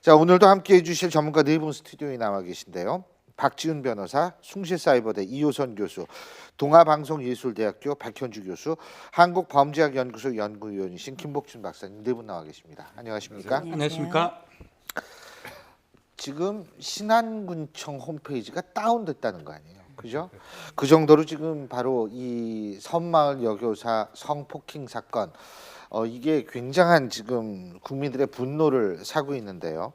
자, 오늘도 함께해 주실 전문가 네 분 스튜디오에 나와 계신데요. 박지훈 변호사, 숭실사이버대 이호선 교수, 동아방송예술대학교 박현주 교수, 한국범죄학연구소 연구위원이신 김복준 박사님 네 분 나와 계십니다. 안녕하십니까? 안녕하십니까? 지금 신안군청 홈페이지가 다운됐다는 거 아니에요? 그죠? 그 정도로 지금 바로 이 섬마을 여교사 성폭행 사건 이게 굉장한 지금 국민들의 분노를 사고 있는데요.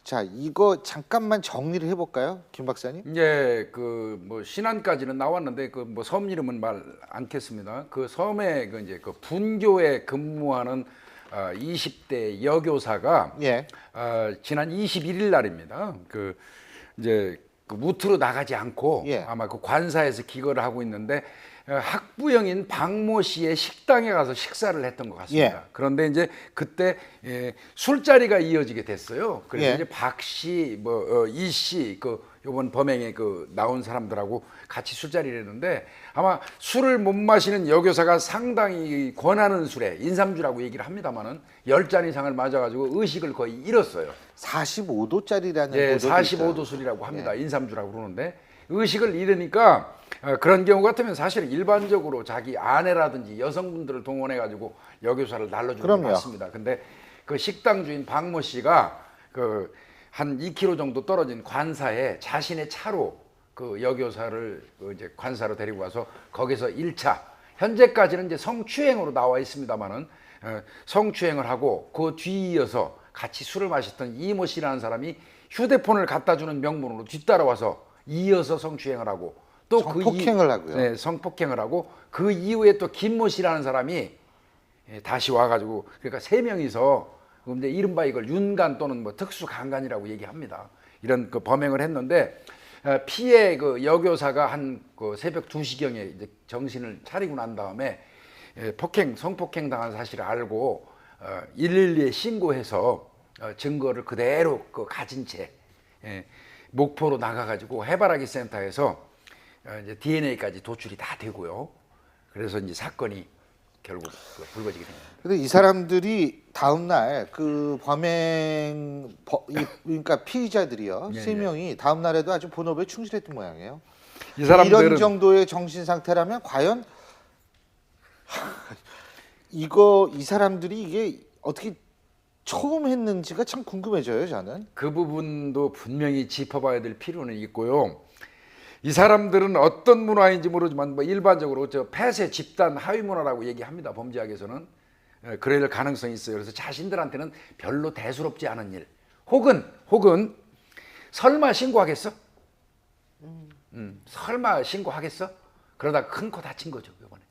자, 이거 잠깐만 정리를 해볼까요, 김 박사님? 예, 그 뭐 신안까지는 나왔는데 그 뭐 섬 이름은 말 않겠습니다. 그 섬에 그 이제 그 분교에 근무하는 20대 여교사가 예, 지난 21일 날입니다. 그 이제 그 무트로 나가지 않고 예. 아마 그 관사에서 기거를 하고 있는데 학부형인 박모 씨의 식당에 가서 식사를 했던 것 같습니다. 예. 그런데 이제 그때 술자리가 이어지게 됐어요. 그래서 예. 이제 박 씨, 이 씨, 그 요번 범행에 그 나온 사람들하고 같이 술자리를 했는데 아마 술을 못 마시는 여교사가 상당히 권하는 술에 인삼주라고 얘기를 합니다만은 10잔 이상을 맞아가지고 의식을 거의 잃었어요. 45도짜리라는 예, 보도도 45도 있어요. 술이라고 합니다. 인삼주라고 그러는데 의식을 잃으니까 그런 경우 같으면 사실은 일반적으로 자기 아내라든지 여성분들을 동원해 가지고 여교사를 날려주는 게 그럼요. 맞습니다. 근데 그 식당 주인 박모 씨가 그 한 2km 정도 떨어진 관사에 자신의 차로 그 여교사를 그 이제 관사로 데리고 가서 거기서 1차 현재까지는 이제 성추행으로 나와 있습니다만은 성추행을 하고 그 뒤이어서 같이 술을 마셨던 이모 씨라는 사람이 휴대폰을 갖다 주는 명분으로 뒤따라와서 이어서 성추행을 하고 또 성폭행을 하고요. 네, 성폭행을 하고 그 이후에 또 김모 씨라는 사람이 다시 와가지고 그러니까 세 명이서 이제 이른바 이걸 윤간 또는 뭐 특수강간이라고 얘기합니다. 이런 그 범행을 했는데 피해 그 여교사가 한 그 새벽 2시경에 이제 정신을 차리고 난 다음에 성폭행 당한 사실을 알고 112에 신고해서 증거를 그대로 그 가진 채 목포로 나가가지고 해바라기 센터에서 이제 DNA까지 도출이 다 되고요. 그래서 이제 사건이 결국 불거지게 됩니다. 근데 이 사람들이 다음 날 그 그러니까 피의자들이요. 예, 세 명이 다음 날에도 아주 본업에 충실했던 모양이에요. 이 사람들은 이런 정도의 정신 상태라면 과연 이 사람들이 이게 어떻게 처음 했는지가 참 궁금해져요, 저는. 그 부분도 분명히 짚어봐야 될 필요는 있고요. 이 사람들은 어떤 문화인지 모르지만 뭐 일반적으로 저 폐쇄 집단 하위 문화라고 얘기합니다. 범죄학에서는 그럴 가능성이 있어요. 그래서 자신들한테는 별로 대수롭지 않은 일, 혹은 설마 신고하겠어? 설마 신고하겠어? 그러다 큰 코 다친 거죠, 이번에.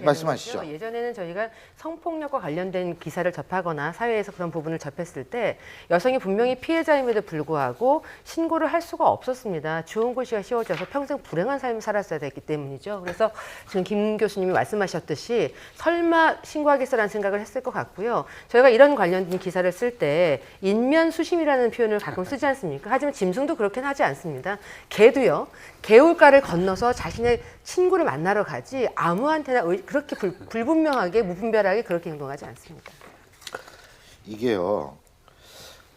말씀하시죠. 예전에는 저희가 성폭력과 관련된 기사를 접하거나 사회에서 그런 부분을 접했을 때 여성이 분명히 피해자임에도 불구하고 신고를 할 수가 없었습니다. 주원고시가 씌워져서 평생 불행한 삶을 살았어야 됐기 때문이죠. 그래서 지금 김 교수님이 말씀하셨듯이 설마 신고하겠어라는 생각을 했을 것 같고요. 저희가 이런 관련된 기사를 쓸 때 인면수심이라는 표현을 가끔 쓰지 않습니까? 하지만 짐승도 그렇게는 하지 않습니다. 개도요. 개울가를 건너서 자신의 친구를 만나러 가지 아무한테나 그렇게 불분명하게 무분별하게 그렇게 행동하지 않습니다. 이게요.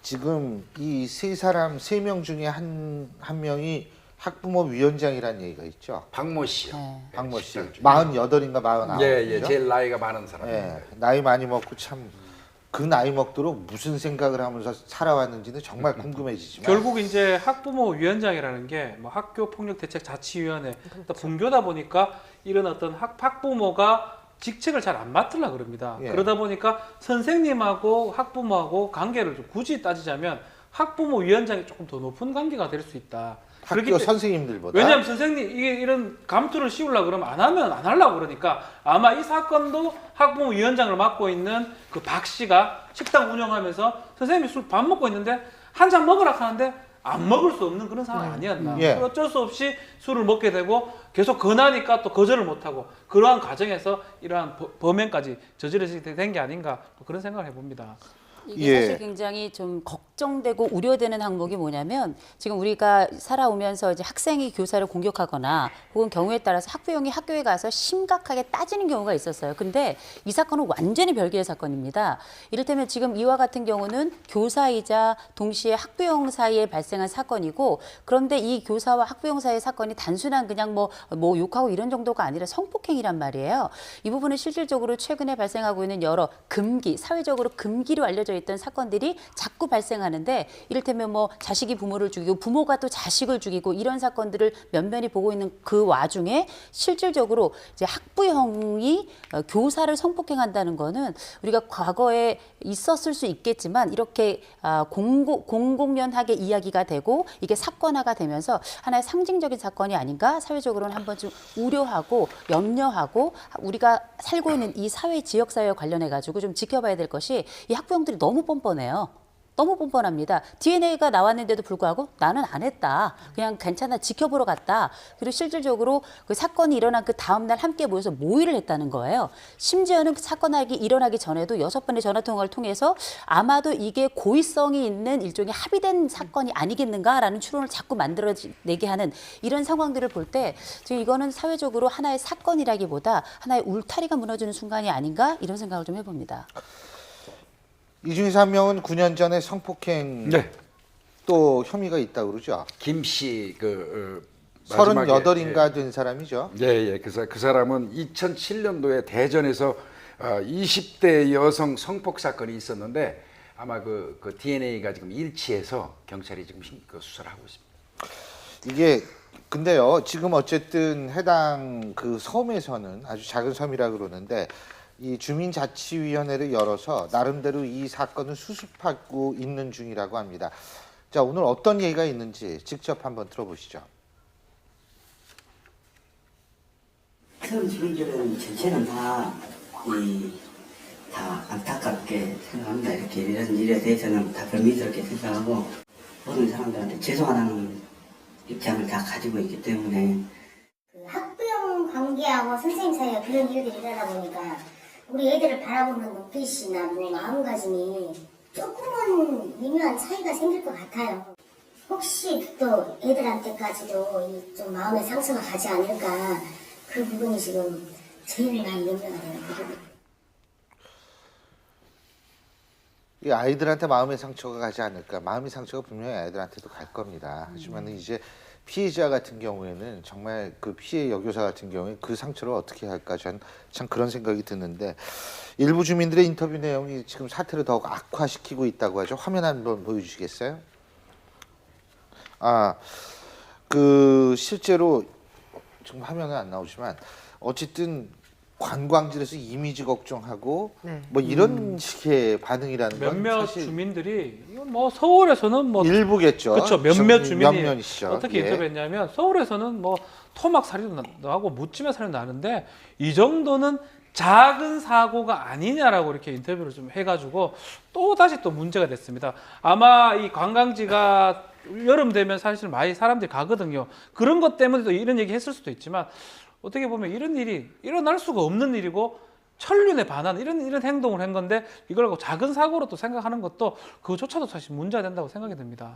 지금 이 세 명 중에 한 명이 학부모 위원장이라는 얘기가 있죠. 박모 씨요. 박모 씨. 48인가 49. 예, 제일 나이가 많은 사람. 예, 나이 많이 먹고 참 그 나이 먹도록 무슨 생각을 하면서 살아왔는지는 정말 궁금해지지만 결국 이제 학부모 위원장이라는 게 뭐 학교 폭력 대책 자치위원회 또 분교다 보니까 이런 어떤 학부모가 직책을 잘 안 맡으려 그럽니다. 예. 그러다 보니까 선생님하고 학부모하고 관계를 좀 굳이 따지자면 학부모 위원장이 조금 더 높은 관계가 될 수 있다. 학교 선생님들보다. 왜냐하면 선생님 이게 이런 감투를 씌우려 그러면 안 하면 안 하려고 그러니까 아마 이 사건도 학부모 위원장을 맡고 있는 그 박 씨가 식당 운영하면서 선생님이 술 밥 먹고 있는데 한 잔 먹으라 하는데 안 먹을 수 없는 그런 상황이 아니었나. 예. 어쩔 수 없이 술을 먹게 되고 계속 권하니까 또 거절을 못하고 그러한 과정에서 이러한 범행까지 저지르게 된 게 아닌가 그런 생각을 해봅니다. 이게 예. 사실 굉장히 좀 걱정되고 우려되는 항목이 뭐냐면 지금 우리가 살아오면서 이제 학생이 교사를 공격하거나 혹은 경우에 따라서 학부형이 학교에 가서 심각하게 따지는 경우가 있었어요. 근데 이 사건은 완전히 별개의 사건입니다. 이를테면 지금 이와 같은 경우는 교사이자 동시에 학부형 사이에 발생한 사건이고 그런데 이 교사와 학부형 사이의 사건이 단순한 그냥 뭐 욕하고 이런 정도가 아니라 성폭행이란 말이에요. 이 부분은 실질적으로 최근에 발생하고 있는 여러 금기, 사회적으로 금기로 알려져 있던 사건들이 자꾸 발생하는데 이를테면 뭐 자식이 부모를 죽이고 부모가 또 자식을 죽이고 이런 사건들을 면면히 보고 있는 그 와중에 실질적으로 이제 학부형이 교사를 성폭행한다는 거는 우리가 과거에 있었을 수 있겠지만 이렇게 공공연하게 이야기가 되고 이게 사건화가 되면서 하나의 상징적인 사건이 아닌가 사회적으로는 한번 좀 우려하고 염려하고 우리가 살고 있는 이 사회 지역사회와 관련해 가지고 좀 지켜봐야 될 것이 이 학부형들이 너무 뻔뻔해요. 너무 뻔뻔합니다. DNA가 나왔는데도 불구하고 나는 안 했다. 그냥 괜찮아 지켜보러 갔다. 그리고 실질적으로 그 사건이 일어난 그 다음 날 함께 모여서 모의를 했다는 거예요. 심지어는 그 사건이 일어나기 전에도 6번의 전화 통화를 통해서 아마도 이게 고의성이 있는 일종의 합의된 사건이 아니겠는가라는 추론을 자꾸 만들어내게 하는 이런 상황들을 볼 때 지금 이거는 사회적으로 하나의 사건이라기보다 하나의 울타리가 무너지는 순간이 아닌가 이런 생각을 좀 해봅니다. 이 중에서 한 명은 9년 전에 성폭행 네. 또 혐의가 있다고 그러죠. 김씨 38인가 된 사람이죠. 예. 그 사람은 2007년도에 대전에서 20대 여성 성폭 사건이 있었는데 아마 그 DNA가 지금 일치해서 경찰이 지금 수사를 하고 있습니다. 이게 근데요. 지금 어쨌든 해당 그 섬에서는 아주 작은 섬이라 그러는데 이 주민자치위원회를 열어서 나름대로 이 사건을 수습하고 있는 중이라고 합니다. 자, 오늘 어떤 얘기가 있는지 직접 한번 들어보시죠. 처음 주민들은 전체는 다 안타깝게 생각합니다. 이렇게 이런 일에 대해서는 다 불미스럽게 생각하고 모든 사람들한테 죄송하다는 입장을 다 가지고 있기 때문에 그 학부형 관계하고 선생님 사이에 그런 일들이 일어나다 보니까 우리 애들을 바라보는 눈빛이나 뭐 마음가짐이 조금은 미묘한 차이가 생길 것 같아요. 혹시 또 애들한테까지도 이 좀 마음의 상처가 가지 않을까 그 부분이 지금 제일 많이 염려가 돼요. 그 부분. 이 아이들한테 마음의 상처가 가지 않을까. 마음의 상처가 분명히 아이들한테도 갈 겁니다. 하지만 이제 피해자 같은 경우에는 정말 그 피해 여교사 같은 경우에 그 상처를 어떻게 할까 전 참 그런 생각이 드는데 일부 주민들의 인터뷰 내용이 지금 사태를 더욱 악화시키고 있다고 하죠. 화면 한번 보여주시겠어요? 실제로 지금 화면은 안 나오지만 어쨌든 관광지에서 이미지 걱정하고 네. 뭐 이런 식의 반응이라는 건 몇몇 사실 주민들이 이거 뭐 서울에서는 뭐 일부겠죠. 그렇죠. 몇몇 주민이 몇몇이죠. 어떻게 예. 인터뷰했냐면 서울에서는 뭐 토막 살인도 하고 묻지마 살인도 나는데 이 정도는 작은 사고가 아니냐라고 이렇게 인터뷰를 좀 해가지고 또 다시 또 문제가 됐습니다. 아마 이 관광지가 여름 되면 사실 많이 사람들이 가거든요. 그런 것 때문에 또 이런 얘기 했을 수도 있지만 어떻게 보면 이런 일이 일어날 수가 없는 일이고 천륜에 반하는 이런 행동을 한 건데 이걸 갖고 작은 사고로 또 생각하는 것도 그거조차도 사실 문제가 된다고 생각이 듭니다.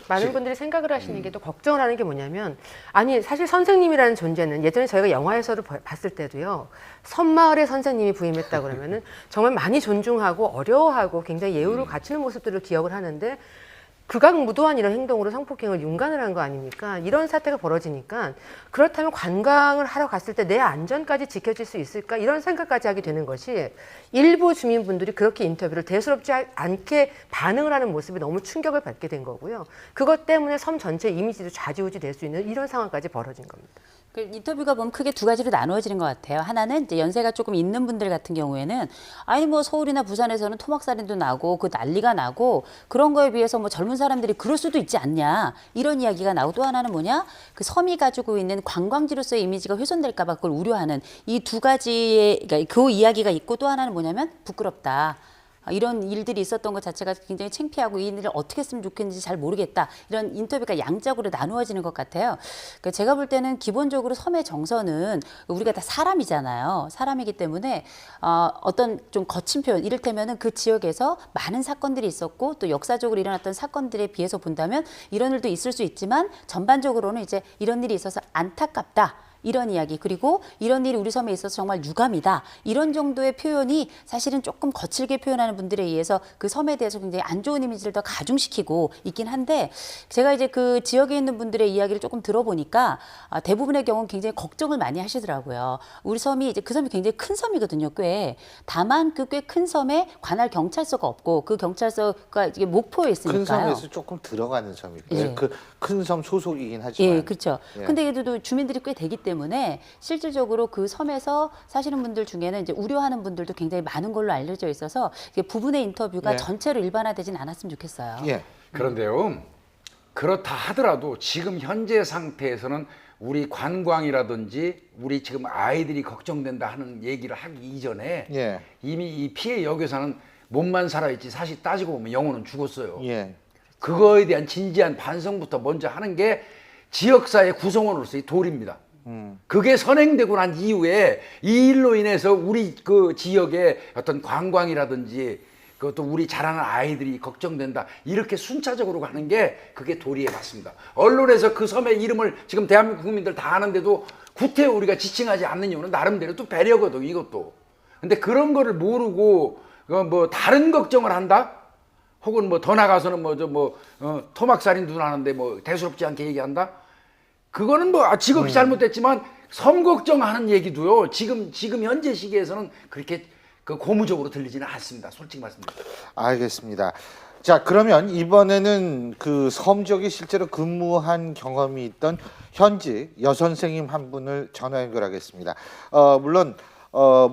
많은 분들이 생각을 하시는 게 또 걱정을 하는 게 뭐냐면 아니 사실 선생님이라는 존재는 예전에 저희가 영화에서도 봤을 때도요 섬마을의 선생님이 부임했다 그러면은 정말 많이 존중하고 어려워하고 굉장히 예우를 갖추는 모습들을 기억을 하는데 극악무도한 이런 행동으로 성폭행을 윤관을 한 거 아닙니까? 이런 사태가 벌어지니까 그렇다면 관광을 하러 갔을 때 내 안전까지 지켜질 수 있을까? 이런 생각까지 하게 되는 것이 일부 주민분들이 그렇게 인터뷰를 대수롭지 않게 반응을 하는 모습이 너무 충격을 받게 된 거고요. 그것 때문에 섬 전체 이미지도 좌지우지 될 수 있는 이런 상황까지 벌어진 겁니다. 그 인터뷰가 보면 크게 두 가지로 나누어지는 것 같아요. 하나는 이제 연세가 조금 있는 분들 같은 경우에는 아니 뭐 서울이나 부산에서는 토막살인도 나고 그 난리가 나고 그런 거에 비해서 뭐 젊은 사람들이 그럴 수도 있지 않냐 이런 이야기가 나오고 또 하나는 뭐냐 그 섬이 가지고 있는 관광지로서의 이미지가 훼손될까 봐 그걸 우려하는 이 두 가지의 그러니까 그 이야기가 있고 또 하나는 뭐냐면 부끄럽다. 이런 일들이 있었던 것 자체가 굉장히 창피하고 이 일을 어떻게 했으면 좋겠는지 잘 모르겠다. 이런 인터뷰가 양쪽으로 나누어지는 것 같아요. 그러니까 제가 볼 때는 기본적으로 섬의 정서는 우리가 다 사람이잖아요. 사람이기 때문에 어떤 좀 거친 표현, 이를테면은 그 지역에서 많은 사건들이 있었고 또 역사적으로 일어났던 사건들에 비해서 본다면 이런 일도 있을 수 있지만 전반적으로는 이제 이런 일이 있어서 안타깝다. 이런 이야기, 그리고 이런 일이 우리 섬에 있어서 정말 유감이다. 이런 정도의 표현이 사실은 조금 거칠게 표현하는 분들에 의해서 그 섬에 대해서 굉장히 안 좋은 이미지를 더 가중시키고 있긴 한데, 제가 이제 그 지역에 있는 분들의 이야기를 조금 들어보니까 대부분의 경우는 굉장히 걱정을 많이 하시더라고요. 우리 섬이 이제 그 섬이 굉장히 큰 섬이거든요, 꽤. 다만 그 꽤 큰 섬에 관할 경찰서가 없고 그 경찰서가 이게 목포에 있으니까요. 큰 섬에서 조금 들어가는 섬이고요. 예. 그 큰 섬 소속이긴 하지만. 예, 그렇죠. 예. 근데 그래도 주민들이 꽤 되기 때문에 실질적으로 그 섬에서 사시는 분들 중에는 이제 우려하는 분들도 굉장히 많은 걸로 알려져 있어서 이게 부분의 인터뷰가 예. 전체로 일반화되진 않았으면 좋겠어요. 예. 그런데요, 그렇다 하더라도 지금 현재 상태에서는 우리 관광이라든지 우리 지금 아이들이 걱정된다 하는 얘기를 하기 이전에 예. 이미 이 피해 여교사는 몸만 살아있지 사실 따지고 보면 영혼은 죽었어요. 예. 그거에 대한 진지한 반성부터 먼저 하는 게 지역사회 구성원으로서의 도리입니다. 그게 선행되고 난 이후에 이 일로 인해서 우리 그 지역의 어떤 관광이라든지 그것도 우리 자라는 아이들이 걱정된다. 이렇게 순차적으로 가는 게 그게 도리에 맞습니다. 언론에서 그 섬의 이름을 지금 대한민국 국민들 다 아는데도 구태여 우리가 지칭하지 않는 이유는 나름대로 또 배려거든, 이것도. 근데 그런 거를 모르고 뭐 다른 걱정을 한다? 혹은 뭐 더 나가서는 토막살인도 하는데 뭐 대수롭지 않게 얘기한다? 그거는 뭐 직업이 잘못됐지만 섬 걱정하는 얘기도요. 지금 현재 시기에서는 그렇게 그 고무적으로 들리지는 않습니다. 솔직히 말씀드립니다. 알겠습니다. 자, 그러면 이번에는 그 섬 지역에 실제로 근무한 경험이 있던 현직 여선생님 한 분을 전화 연결하겠습니다. 물론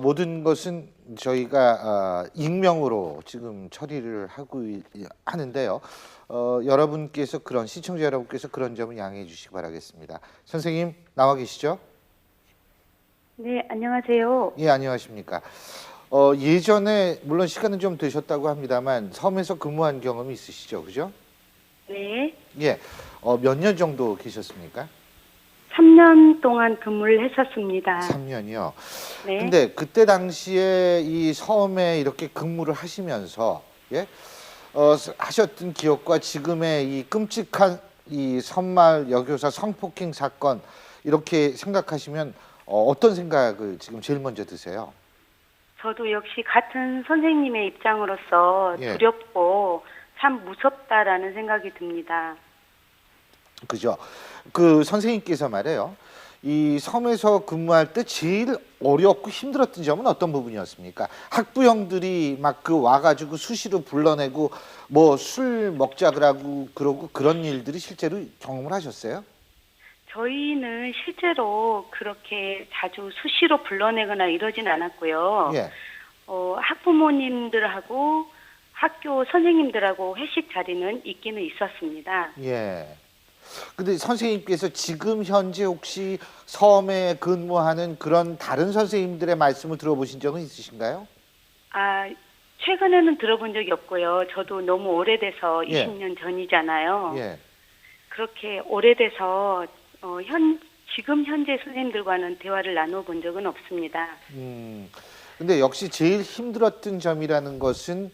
모든 것은 저희가 익명으로 지금 처리를 하고 하는데요. 여러분께서 시청자 여러분께서 그런 점을 양해해 주시기 바라겠습니다. 선생님 나와 계시죠? 네, 안녕하세요. 예, 안녕하십니까. 예전에 물론 시간은 좀 되셨다고 합니다만 섬에서 근무한 경험이 있으시죠, 그죠? 네, 예, 몇 년 정도 계셨습니까? 3년 동안 근무를 했었습니다. 3년이요. 네, 근데 그때 당시에 이 섬에 이렇게 근무를 하시면서 예, 하셨던 기억과 지금의 이 끔찍한 이 섬마을 여교사 성폭행 사건 이렇게 생각하시면 어떤 생각을 지금 제일 먼저 드세요? 저도 역시 같은 선생님의 입장으로서 예. 두렵고 참 무섭다라는 생각이 듭니다. 그죠? 그 선생님께서 말해요. 이 섬에서 근무할 때 제일 어렵고 힘들었던 점은 어떤 부분이었습니까? 학부형들이 막 와가지고 수시로 불러내고 뭐 술 먹자 그러고 그런 일들이 실제로 경험을 하셨어요? 저희는 실제로 그렇게 자주 수시로 불러내거나 이러진 않았고요. 예. 학부모님들하고 학교 선생님들하고 회식 자리는 있기는 있었습니다. 예. 근데 선생님께서 지금 현재 혹시 섬에 근무하는 그런 다른 선생님들의 말씀을 들어보신 적은 있으신가요? 최근에는 들어본 적이 없고요. 저도 너무 오래돼서 예. 20년 전이잖아요. 예. 그렇게 오래돼서 지금 현재 선생님들과는 대화를 나눠본 적은 없습니다. 근데 역시 제일 힘들었던 점이라는 것은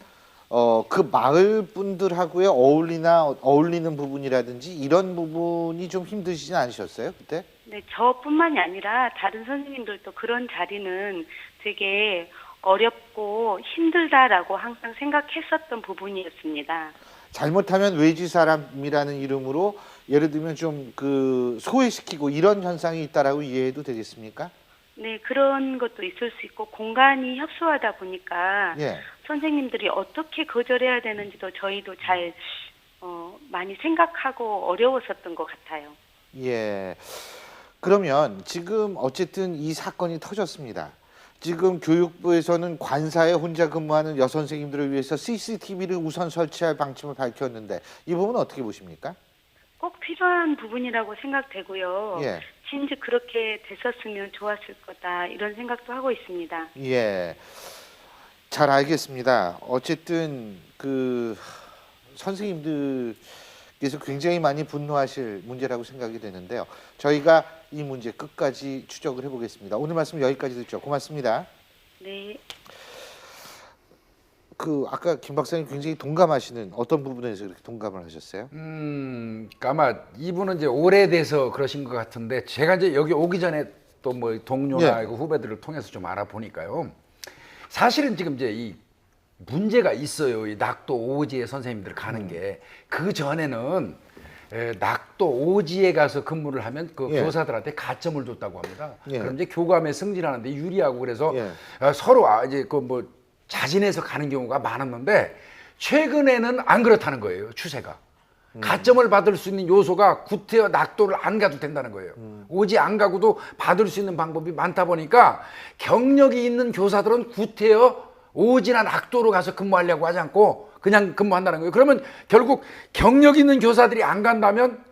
그 마을 분들하고의 어울리는 부분이라든지 이런 부분이 좀 힘드시진 않으셨어요, 그때? 네, 저뿐만이 아니라 다른 선생님들도 그런 자리는 되게 어렵고 힘들다라고 항상 생각했었던 부분이었습니다. 잘못하면 외지 사람이라는 이름으로 예를 들면 좀 소외시키고 이런 현상이 있다라고 이해해도 되겠습니까? 네, 그런 것도 있을 수 있고 공간이 협소하다 보니까 예. 선생님들이 어떻게 거절해야 되는지도 저희도 잘 많이 생각하고 어려웠었던 것 같아요. 예. 그러면 지금 어쨌든 이 사건이 터졌습니다. 지금 교육부에서는 관사에 혼자 근무하는 여선생님들을 위해서 CCTV를 우선 설치할 방침을 밝혔는데 이 부분은 어떻게 보십니까? 꼭 필요한 부분이라고 생각되고요. 예. 진즉 그렇게 됐었으면 좋았을 거다 이런 생각도 하고 있습니다. 예. 잘 알겠습니다. 어쨌든 그 선생님들께서 굉장히 많이 분노하실 문제라고 생각이 되는데요. 저희가 이 문제 끝까지 추적을 해보겠습니다. 오늘 말씀 여기까지 듣죠. 고맙습니다. 네. 그 아까 김 박사님 굉장히 동감하시는 어떤 부분에서 그렇게 동감을 하셨어요? 그러니까 아마 이분은 이제 오래돼서 그러신 것 같은데 제가 이제 여기 오기 전에 또 뭐 동료나 예. 그 후배들을 통해서 좀 알아보니까요. 사실은 지금 이제 이 문제가 있어요. 이 낙도 오지에 선생님들 가는 게 그 전에는 낙도 오지에 가서 근무를 하면 그 예. 교사들한테 가점을 줬다고 합니다. 예. 그럼 이제 교감에 승진하는데 유리하고 그래서 예. 서로 이제 그 뭐 자진해서 가는 경우가 많았는데 최근에는 안 그렇다는 거예요. 추세가. 가점을 받을 수 있는 요소가 구태여 낙도를 안 가도 된다는 거예요. 오지 안 가고도 받을 수 있는 방법이 많다 보니까 경력이 있는 교사들은 구태여 오지나 낙도로 가서 근무하려고 하지 않고 그냥 근무한다는 거예요. 그러면 결국 경력 있는 교사들이 안 간다면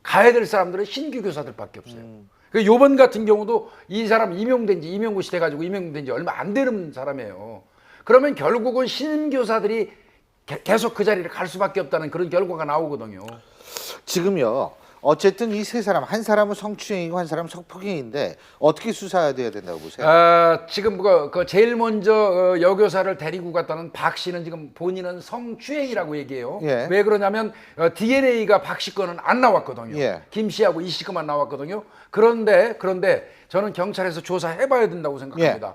가야 될 사람들은 신규 교사들밖에 없어요. 그 요번 같은 경우도 이 사람 임용된 지 임용고시 돼가지고 임용된 지 얼마 안 되는 사람이에요. 그러면 결국은 신교사들이 계속 그 자리를 갈 수밖에 없다는 그런 결과가 나오거든요. 지금요. 어쨌든 이 세 사람, 한 사람은 성추행이고 한 사람은 성폭행인데 어떻게 수사돼야 된다고 보세요? 지금 그 제일 먼저 여교사를 데리고 갔다는 박 씨는 지금 본인은 성추행이라고 얘기해요. 예. 왜 그러냐면 DNA가 박 씨 거는 안 나왔거든요. 예. 김 씨하고 이 씨 거만 나왔거든요. 그런데 저는 경찰에서 조사해봐야 된다고 생각합니다.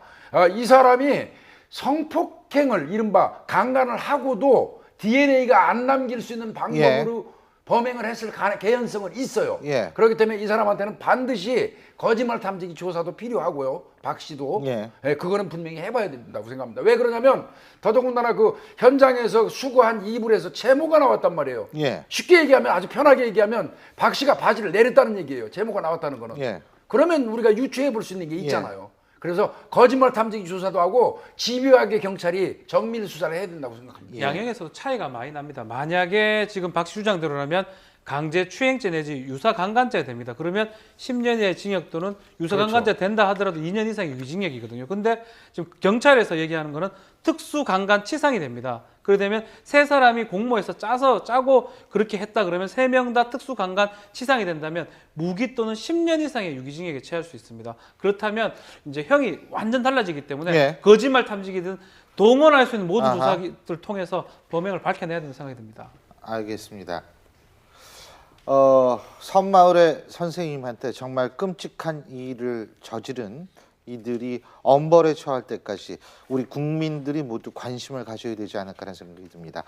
이 사람이 성폭행을 이른바 강간을 하고도 DNA가 안 남길 수 있는 방법으로 범행을 했을 개연성은 있어요. 예. 그렇기 때문에 이 사람한테는 반드시 거짓말 탐지기 조사도 필요하고요. 박 씨도. 예. 그거는 분명히 해봐야 된다고 생각합니다. 왜 그러냐면 더더군다나 그 현장에서 수거한 이불에서 제모가 나왔단 말이에요. 예. 쉽게 얘기하면 아주 편하게 얘기하면 박 씨가 바지를 내렸다는 얘기예요. 제모가 나왔다는 거는. 예. 그러면 우리가 유추해 볼 수 있는 게 있잖아요. 그래서 거짓말 탐지기 조사도 하고 집요하게 경찰이 정밀 수사를 해야 된다고 생각합니다. 양형에서도 차이가 많이 납니다. 만약에 지금 박 씨 주장대로라면 강제 추행죄 내지 유사 강간죄가 됩니다. 그러면 10년 이하의 징역 또는 유사 강간죄 된다 하더라도 2년 이상의 유기징역이거든요. 근데 지금 경찰에서 얘기하는 거는 특수 강간 치상이 됩니다. 그러게 되면 세 사람이 공모해서 짜고 그렇게 했다 그러면 세 명 다 특수 강간 치상이 된다면 무기 또는 10년 이상의 유기징역에 처할 수 있습니다. 그렇다면 이제 형이 완전 달라지기 때문에 예. 거짓말 탐지기든 동원할 수 있는 모든 아하. 조사들을 통해서 범행을 밝혀내야 된다는 생각이 듭니다. 알겠습니다. 섬마을의 선생님한테 정말 끔찍한 일을 저지른 이들이 엄벌에 처할 때까지 우리 국민들이 모두 관심을 가져야 되지 않을까라는 생각이 듭니다.